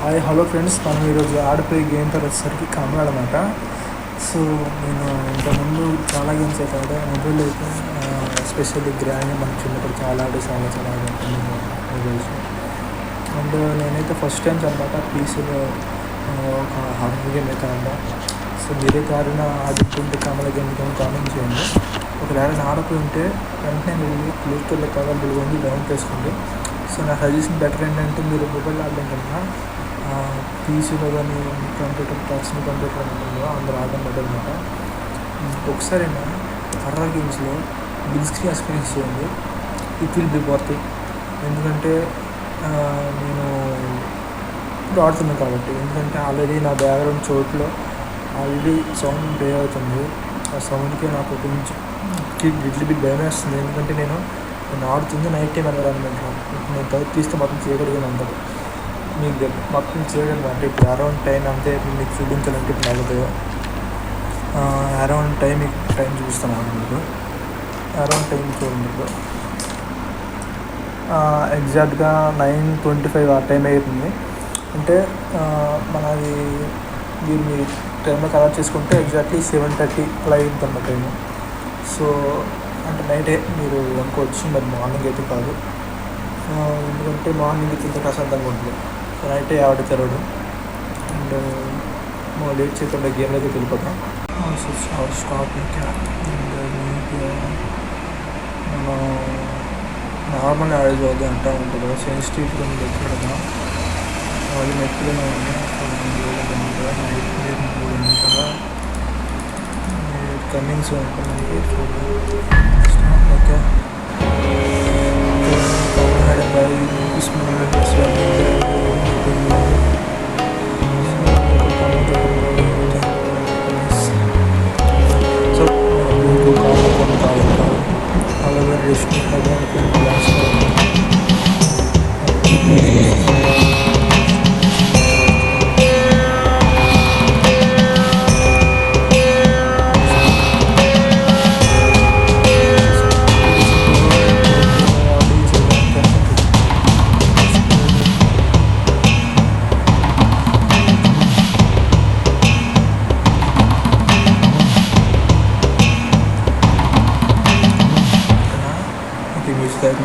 Hi hello friends, మనం ఈరోజు ఆడిపోయే game పేరు వచ్చేసరికి కమల అనమాట. సో నేను ఇంతకుముందు చాలా గేమ్స్ అయితే ఆడాను. మొబైల్ అయితే ఎస్పెషల్లీ గ్రాండ్ మనకు చిన్నప్పుడు చాలా చాలా ఆడుతుంది మొబైల్స్. అండ్ నేనైతే ఫస్ట్ టైమ్స్ అనమాట పీసీలో ఒక హార్డ్ గేమ్ అయితే ఆడా. సో మీరైతే ఆడుతుంటే కమల గేమ్ కామెంట్ చేయండి. ఒకవేళ ఆడపోయి ఉంటే వెంటనే వెళ్ళి ప్లే స్టోర్లో కవర్ వెళ్ళి డౌన్లోడ్ చేసుకోండి. సో నా సజెషన్ బెటర్ ఏంటంటే మీరు మొబైల్ ఆడడం కన్నా పీసీలో కానీ పర్సనల్ కంప్యూటర్ ఉంటుందో అందరూ ఆడడం బెటర్ అనమాట. ఒకసారి హర్రర్ గేమ్స్లో బిగ్ స్క్రీన్ ఎక్స్పీరియన్స్ చేయండి. It will be worth it. ఎందుకంటే నేను ఇప్పుడు ఆడుతున్నాను కాబట్టి, ఎందుకంటే ఆల్రెడీ నా బ్యాక్గ్రౌండ్ చోట్లో ఆల్రెడీ సౌండ్ ప్లే అవుతుంది. ఆ సౌండ్కి నాకు కొంచెం లిటిల్ బిట్ భయం వేస్తుంది. ఎందుకంటే నేను ఆడుతుంది నైట్ టైం ఎన్విరాన్మెంట్. నేను తలుపు తీస్తే మొత్తం చేయగలిగాను అందరూ మీకు మొత్తం చేయగలను. అంటే ఇప్పుడు అరౌండ్ టైం అంతే మీకు చూపించాలంటే ఇప్పుడు నలభై అరౌండ్ టైం చూపిస్తున్నాను మీకు. అరౌండ్ టైం చూడండి ఇప్పుడు ఎగ్జాక్ట్గా 9:25 ఆ టైం అవుతుంది. అంటే మనది మీరు మీ టైంలో కలెక్ట్ చేసుకుంటే ఎగ్జాక్ట్లీ 7:30 అలా అయింది అన్నమాట టైము. సో అంటే నైటే మీరు అనుకోవచ్చు, మరి మార్నింగ్ అయితే కాదు. ఎందుకంటే మార్నింగ్ అయితే ఇంత ప్రశాంతంగా ఉంటుంది. సో నైటే ఆవిడ తెరవడం అండ్ లేట్ చేయకుండా గేమ్లో అయితే వెళ్ళిపోతాం. స్టార్టింగ్ మనం నార్మల్ ఆడేది అవుతుంది అంటూ ఉంటుంది. సెన్సిటివ్గా ఎక్కడదా వాళ్ళు నెట్లుగా కమింగ్స్ అనుకున్నాయి చూడండి. ఓకే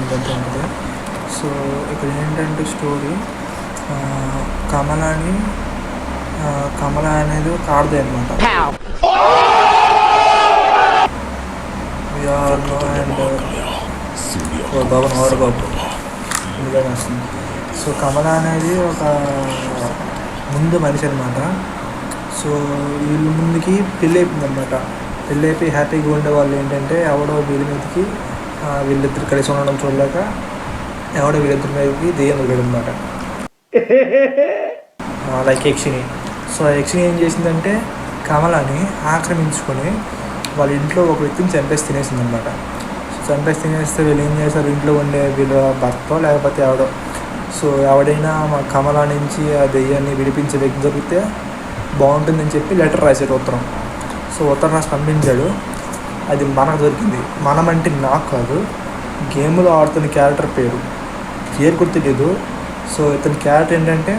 ఉంటుంది. సో ఇక్కడ ఏంటంటే స్టోరీ కమల అనేది ఒక ఆడదే అనమాట. అండ్ బాబు నోడు బాబు ఎందుకని వస్తుంది. సో కమల అనేది ఒక ముందు మనిషి అనమాట. సో వీళ్ళ ముందుకి పెళ్ళి అయిపోయింది అనమాట. పెళ్ళి అయిపోయి హ్యాపీగా ఉండే వాళ్ళు ఏంటంటే ఎవడో వీళ్ళ మీదకి వీళ్ళిద్దరు కలిసి ఉండడం చూడలేక ఎవడో వీళ్ళిద్దరి మీదకి దెయ్యం వెళ్ళాడు అనమాట, లైక్ యక్షిని. సో ఆ యక్షిని ఏం చేసిందంటే కమలని ఆక్రమించుకొని వాళ్ళ ఇంట్లో ఒక వ్యక్తిని చంపేసి తినేసింది అనమాట. సో చంపేసి తినేస్తే వీళ్ళు ఏం చేస్తారు, ఇంట్లో ఉండే వీళ్ళ భర్త లేకపోతే ఎవడో, సో ఎవడైనా మా కమల నుంచి ఆ దెయ్యాన్ని విడిపించే వ్యక్తి దొరికితే బాగుంటుందని చెప్పి లెటర్ రాశాడు, ఉత్తరం. సో ఉత్తరం రాసి పంపించాడు. అది మనకు దొరికింది. మనం అంటే నాకు కాదు, గేమ్లో ఆడుతున్న క్యారెక్టర్ పేరు కూడా తెలియదు. సో ఇతని క్యారెక్టర్ ఏంటంటే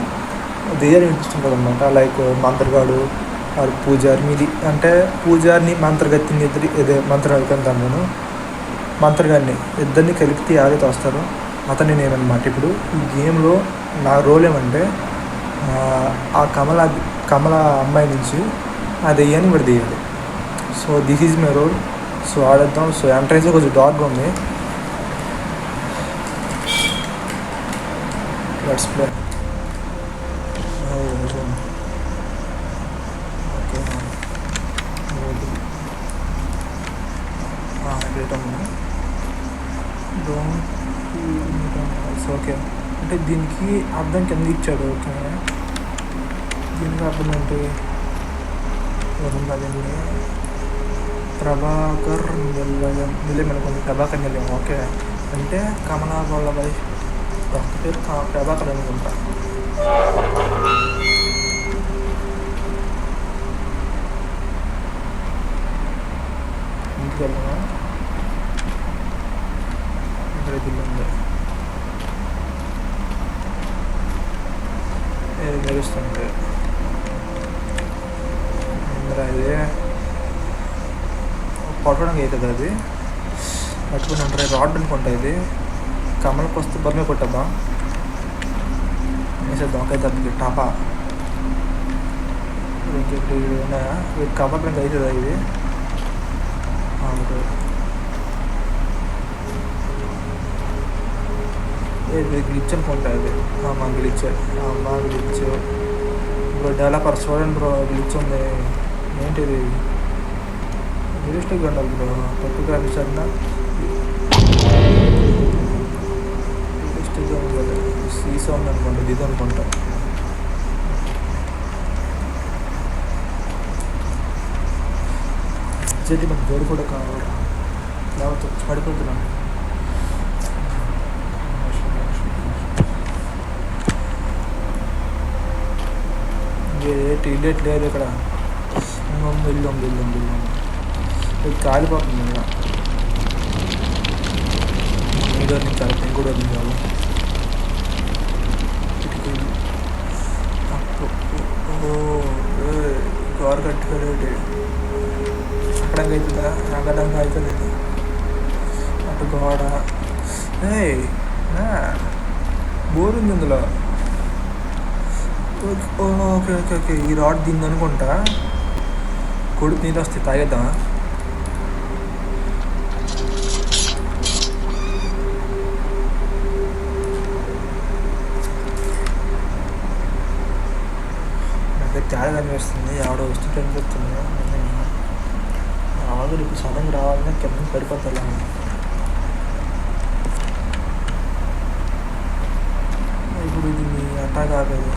దెయ్యాన్ని వినిపిస్తుంటుంది అనమాట. లైక్ మంత్రగాడు వాడు పూజారి మీది, అంటే పూజారిని మంత్రగతిని మంత్రగతి అంటాను నేను. మంత్రగాడిని ఇద్దరిని కలిపితే ఆడితే వస్తారు, అతన్ని నేనమాట. ఇప్పుడు ఈ గేమ్లో నా రోల్ ఏమంటే ఆ కమల అమ్మాయి నుంచి ఆ దెయ్యాన్ని విడదీయాలి. So this is my role. So ఆడేద్దాం. సో ఎంట్రెన్స్ కొంచెం డార్క్గా ఉంది. Let's play. ఓకే అంటే దీనికి అర్థం కింద ఇచ్చాడు. ఓకే దీనికి అర్థం ఏంటి, ప్రభాకర్ నిలయం అనుకోండి, ప్రభాకర్ నిలయం. ఓకే అంటే కమలా వాళ్ళ వైఫ్ భర్త పేరు ప్రభాకర్ అనుకుంటా. ఇంటికి వెళ్తున్నా, ఇక్కడ ఇల్లు ఉంది. మెరుస్తుంది. ఇది కొట్టడానికి అవుతుంది, అది పట్టుకుని అంటే రాడ్ అనుకుంటా. ఇది కమలకు వస్తే బొమ్మే కొట్టద్దాం వేసేద్దాం. ఒకే దెబ్బకి టాపా. ఇంకెప్పుడు ఉన్నాయా? వీటి కమలకు అవుతుందా ఇది? గ్లిచ్ అనుకుంటా. ఇది మా గ్లిచ్ ఇప్పుడు డెవలపర్ చూడండి బ్రో, గ్లిచ్ ఉంది. ఏంటిది? రియలిస్టిక్గా ఉండాలి బ్రో, తప్పు గ్రాఫిక్స్ అన్నా రియలిస్టిక్గా ఉండాలి. సీసా ఉంది అనుకోండి, ఇది అనుకుంటా. చెట్టు మనకు జోడు కూడా కావాలి, లేకపోతే పడిపోతున్నాను. టిల్లెట్ లేదు ఇక్కడ. వెళ్ళాం ఇది కాలిపోతుంది. ఇక్కడ మీడో నుంచి అర్థం కూడా ఉంది కాదు. గోర కట్టుకోలేటి అక్కడంగా అవుతుందా? అక్కడంగా అవుతుంది. అటు గోడ బోర్ ఉంది ఇందులో. ఓకే ఓకే ఓకే, ఈ రాడ్ దీన్ని అనుకుంటా. కొడుకు నీళ్ళు వస్తాయి, తాగేద్దామా? నాకైతే తేడా కనిపిస్తుంది. ఎవడో వస్తుంటే అనిపిస్తుంది. ఆల్రెడీ ఇప్పుడు సడన్గా రావాలన్నా కింద పడిపోతా. ఇప్పుడు దీన్ని అటాక్ ఆగదు.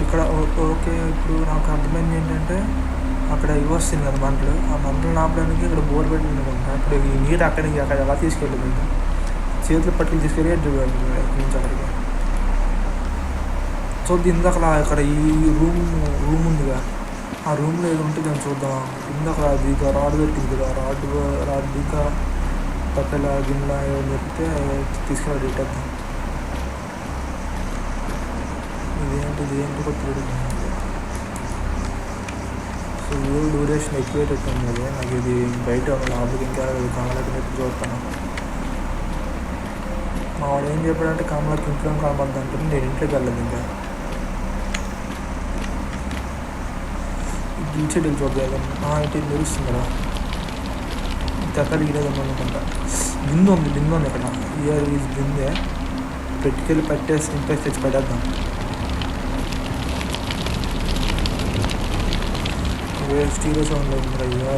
ఇక్కడ ఓకే, ఇప్పుడు నాకు అర్థమైంది ఏంటంటే అక్కడ ఇవి వస్తుంది కదా మంటలు. ఆ మంటలు ఆపడానికి ఇక్కడ బోర్ పెట్టింది అనుకుంటా. ఇప్పుడు ఈ నీరు అక్కడికి అక్కడ ఎలా తీసుకెళ్ళింది? చేతులు పట్టుకుని తీసుకెళ్ళి నుంచి అక్కడికి. సో ఇందాక ఇక్కడ ఈ రూమ్ ఉందిగా, ఆ రూమ్లో ఏదో ఉంటే దాన్ని చూద్దాం. ఇందాక దిగా రాడ్ దొరికింది కదా, రాడ్ దిగా తప్పెలా గిన్నె ఏదో దొరికితే తీసుకెళ్ళి ఇట్టేద్దాం. ఇదేంటి కొట్టుడు? సో డ్యూరేషన్ ఎక్కువ పెట్టుకుంది. నాకు ఇది బయట లోపలికి ఇంకా కమలకి నెట్టు చూస్తాను. మా వాడు ఏం చెప్పాడంటే కమలకి ఇంట్లో కనబడద్దు అంటే నేను ఇంట్లోకి వెళ్ళదు. ఇంకా గిల్చెడ్లు చూడలేదు. ఇటు మెరుస్తుంది కదా, ఎక్కడ గిరేదమ్మా అనుకుంటా. బిందు ఉంది ఇక్కడ. Year is బిందే. పెట్టుకెళ్ళి పట్టేసి ఇంపేసి తెచ్చి పడేద్దాం. స్టీరియో సౌండ్ ఉంది అయ్యా.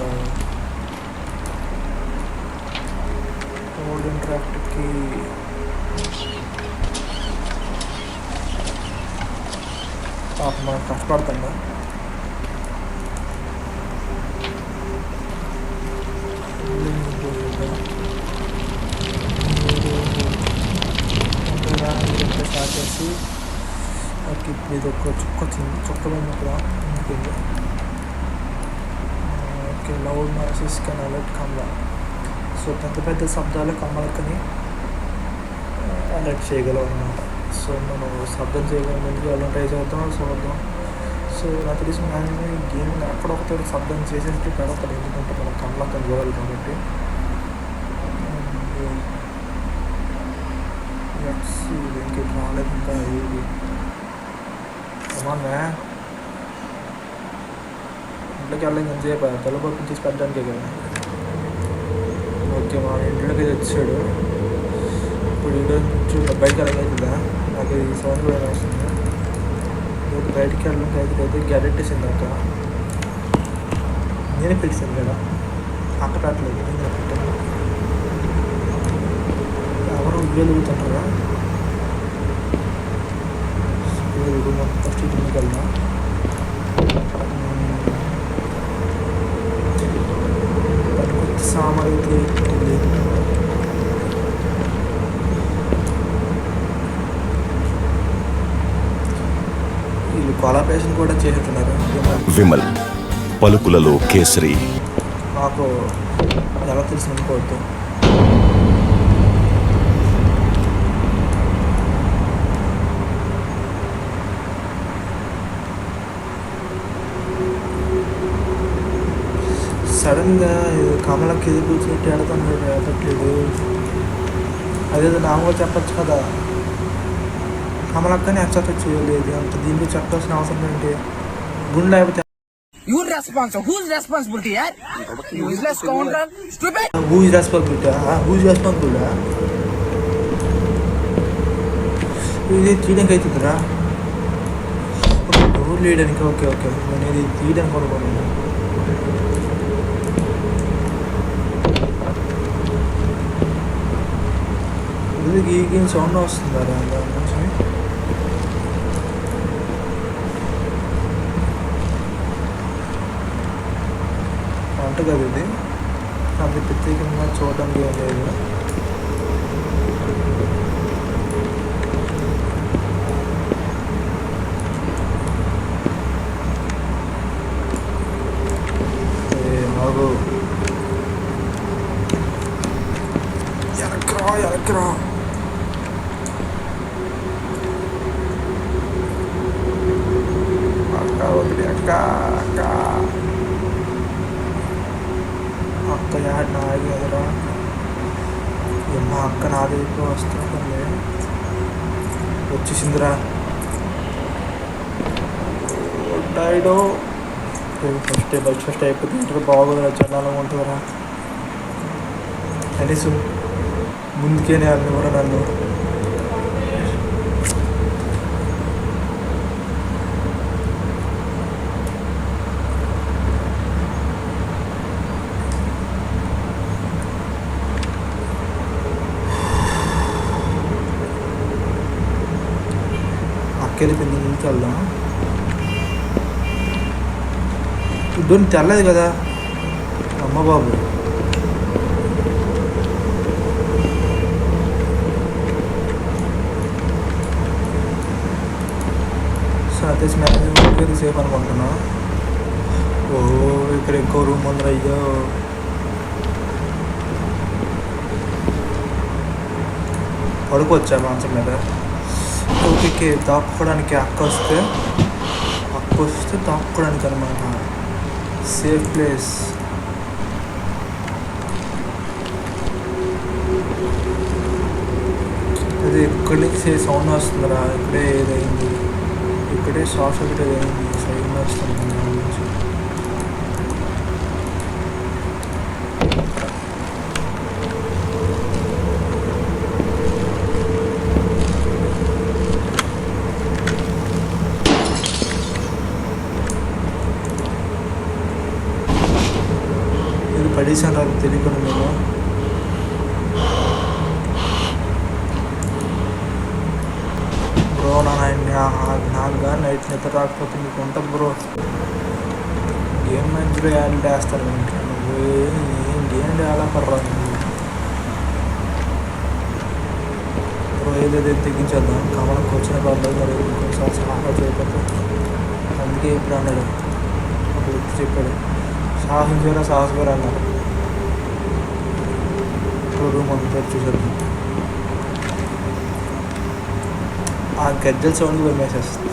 ఓల్డ్ ఇంట్రాక్ట్కి పాప మనం కష్టపడుతుందా? స్టార్ట్ చేసి ఓకే, ఇప్పుడు ఇది ఒక చుక్క వచ్చింది. చుక్కలన్నీ కూడా ఇంటికి okay. Loud noises can alert Kamala. So పెద్ద శబ్దాలు కమలకని అలర్ట్ చేయగలం అన్నమాట. సో మనం శబ్దం చేయగలం, ముందుకు వెళ్ళడం ట్రై చేద్దాం, చూద్దాం. సో నాకు తెలిసి మ్యాక్సిమం ఈ గేమ్ ఎక్కడొకటి శబ్దం చేసేసి పెడతాడు, ఎందుకంటే మనం కమలకని చూడాలి కాబట్టి. ఇంకేం రాలేదు ఇంకా. ఇది అమ్మా ఇంట్లోకి వెళ్ళాలి ఎంతసేపు? తలపొప్పి తీసి పెట్టడానికే కదా. ఓకే, మా ఇంట్లోకి తెచ్చాడు. ఇప్పుడు చూడ బయటకి వెళ్ళగలుగుతుందా? నాకు ఈ సౌండ్ కూడా వస్తుంది. బయటికి వెళ్ళడానికి అయితే గ్యారెంటీసింది అక్క. నేనే పిలిచాను కదా, అక్క పెట్టలేదు, నేను పెట్టాను. ఎవరు ఉద్యోగుతుంటారా? ఫస్ట్ ఇంటికి వెళ్దాం. సామాన్యుడికి వీళ్ళు కొలాబరేషన్ కూడా చేస్తున్నారు. విమల్ పలుకులలో కేసరి. నాకు ఎలా తెలిసి అనుకోవద్దు. సడన్గా కమలకి ఎదురు కూర్చున్నట్టు ఎడతట్లేడు. అదేదో నాకు కూడా చెప్పచ్చు కదా. కమలక్కని యాక్సెప్ట్ చేయలేదు, అంత దీనికి చెప్పాల్సిన అవసరం ఏంటి? గుండె లేకపోతే Whose responsibility, yaar? Useless scoundrel, stupid. Who is responsible? ఇది తీయడానికి అవుతుందిరా, డోర్ లేయడానికి. ఓకే నేను ఇది తీయడానికి అనుకోను. ఇది గీగిన సౌండ్ వస్తుందారా దాని నుంచి? వంట కదా ఇది, అంత ప్రత్యేకంగా చూడడానికి ఏం లేదు. మాకు ఎలక్రా అక్క ఒకటి అక్క యాడ్ నాది కదరా. మా అక్క నాది ఇప్పుడు వస్తుంది, వచ్చేసిందిరా. డైడో ఫస్ట్ అయిపోతే ఇంటర్ బాగోదురా, చండాలంగా ఉంటుందిరా. కనీసం ముందుకేనే అన్నవరా నన్ను. అక్కెళ్ళిపోయింది, ముందుకు వెళ్దాం. ఇద్దరు తెల్లదు కదా అమ్మ బాబు. సతీష్ మ్యారేజ్ సేఫ్ అనుకుంటున్నా. ఓ ఇక్కడ ఇంకో రూమ్ ఉందిరా. అయ్యో పడుకోవచ్చా మంచం మీద? ఓకే, దాక్కోవడానికి అక్క వస్తే దాక్కోవడానికి అనమాట. Safe place. అది ఇక్కడి నుంచి సౌండ్ వస్తుందిరా. ఇక్కడే ఏదైంది, ఇక్కడే షార్ట్ సర్క్యూట్ ఏదైంది, సౌండ్ వస్తుంది దాని నుంచి. పడేసాను అది తెలియకుండా నేను. బ్రో నాకు కానీ నైట్ నిద్ర రాకపోతే మీకు ఉంటుంది బ్రో. గేమ్ మధ్యలో యాడ్ వేస్తారు ఇంట్లో. నువ్వు ఏం గేమ్ డెవలపర్ రా బ్రో. ఏదేదో తెగించేద్దాం. కమలకు వచ్చిన పర్లేదు, మరి ఇంకొకసారి సలహా చేయకపోతే. అందుకే ఇప్పుడు అన్నాడు, ఒక వ్యక్తి చెప్పాడు, సాహసం వేరు అన్నారు. రూమ్ అంతా చూసేద్దాం. ఆ గద్దెల సౌండ్ కూడా వేసేస్తుంది.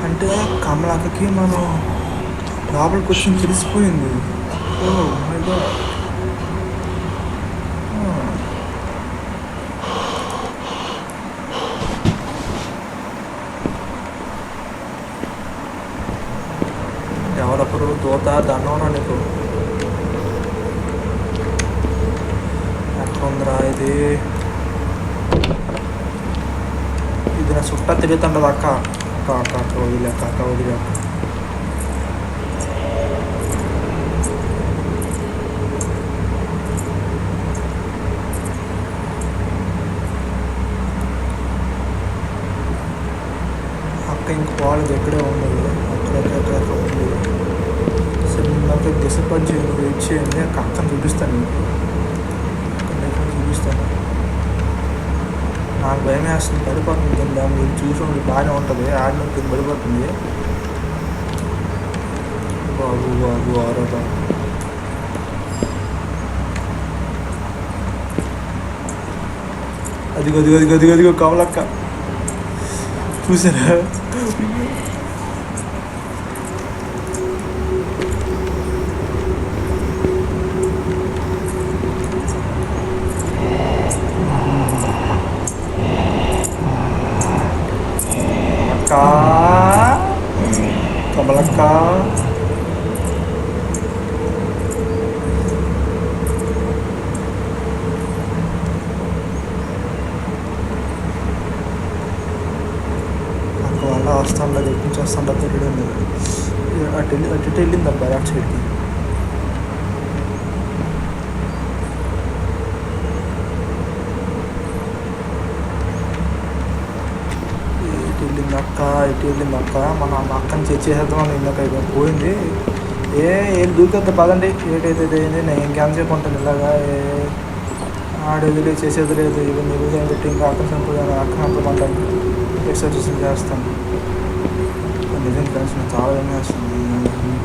అంటే కమలక్కకి మనం లోపలికి వచ్చి తెలిసిపోయింది. Oh my God. ఎవరప్పుడు దూత దండం నీకు. ఎక్కడ ఉందిరా ఇది? నా చుట్టా తిరుగుతుండదు అక్క. అక్క వదిలేక అక్క ఇంక వాళ్ళది ఎక్కడే ఉండదు, అక్కడెక్కడ ఉంది. సరే నాకు డిసప్పాయింట్ చేయండి, వెయిట్ చేయండి. అక్కని చూపిస్తాను మీకు, చూపిస్తాను. నాకు భయం వేస్తుంది, పడిపోతుంది కింద. మీరు చూసి బాగానే ఉంటుంది, ఆడిన కింద పడిపోతుంది. బాబు ఆరో బాబు. అదిగో కమలక్క. చూసారా? అక్క కమలక్క వల్ల వస్తాను ఎటు నుంచి వస్తాను తెలియడం లేదు. అటు వెళ్ళింది అబ్బాయి అటు సైడ్కి. ఇటు వెళ్ళింది అక్క. మన అక్కని చేసేద్దాం ఇందాక పోయింది. ఏం దూకొద్దు పదండి. ఏటైతే అయింది. నేను ఇంకెంతసేపు ఉంటాను ఇలాగా. ఆడేది చేసేది లేదు. ఇవన్నీ నిరుదయం పెట్టి ఇంకా అక్క చంపుదాను అక్క చంపమంటాను. ఎక్సర్సైజ్ చేస్తాను. నిజం ఫ్రెండ్స్ నేను చాలా ఏం చేస్తుంది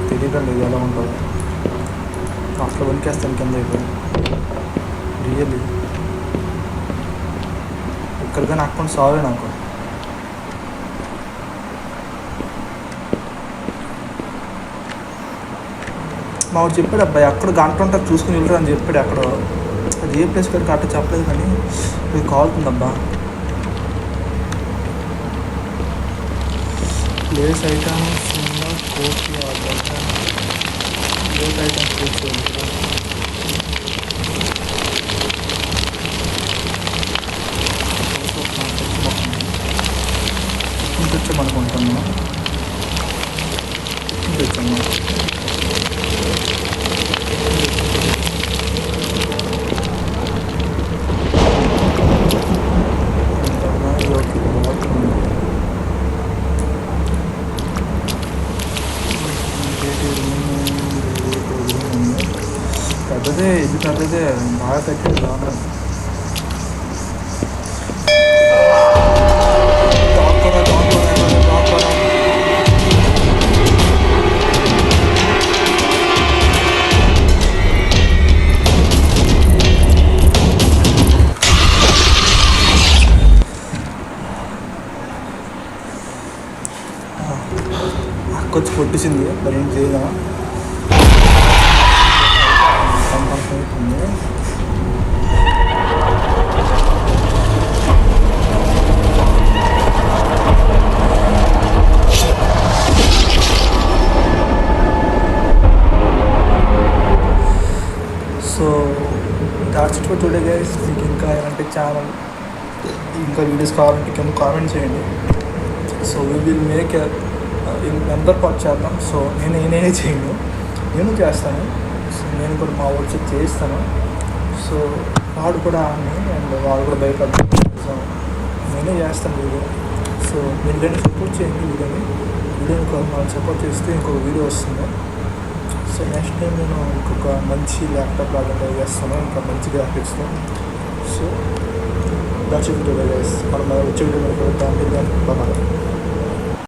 తెలియడం లేదు ఎలా ఉంటుందో. అట్లా వణికేస్తాను కింద అయిపోయి రియల్లీ. ఇక్కడికైనా అక్కని సావే నాకు. మా వాడు చెప్పాడు అబ్బాయి అక్కడ గంట ఉంటుంది చూసుకుని వెళ్ళరు అని చెప్పాడు. అక్కడ అది ఏ ప్లేస్ కనుక అట్ట చెప్పలేదు కానీ ఇది కాలుతుందబ్బా. ప్లేస్ ఐటమ్స్ కోర్టు ప్లేస్ ఐటమ్స్ తీసుకోవాలి. ఇంకొచ్చామనుకుంటున్నా. ఇంకొచ్చాము పెద్దదే. ఇది పెద్దదే బాగా కట్టేది బాగా. అక్కొచ్చి కొట్టేసింది. మరి ఏం చేయదా? So that's it for today guys. మీకు ఇంకా ఏమంటే ఛానల్ ఇంకా వీడియోస్ కావాలంటే కింద కామెంట్ చేయండి. So we will make member part చేద్దాం. సో నేనే చేయను, నేను చేస్తాను. సో నేను కూడా మా ఊరికి చేయిస్తాను. సో వాడు కూడా ఆమె అండ్ వాడు కూడా భయపడతాను. సో నేనే చేస్తాను వీడియో. సో మీరు కానీ సపోర్ట్ చేయండి. వీడియోని మనం సపోర్ట్ చేస్తే ఇంకొక వీడియో వస్తుంది. సో నెక్స్ట్ టైం నేను ఇంకొక మంచి ల్యాప్టాప్ లాగా ట్రై చేస్తాను, ఇంకా మంచి గ్రాఫిక్స్తో. So that's it today guys. మనం వచ్చే వీడియో బాగా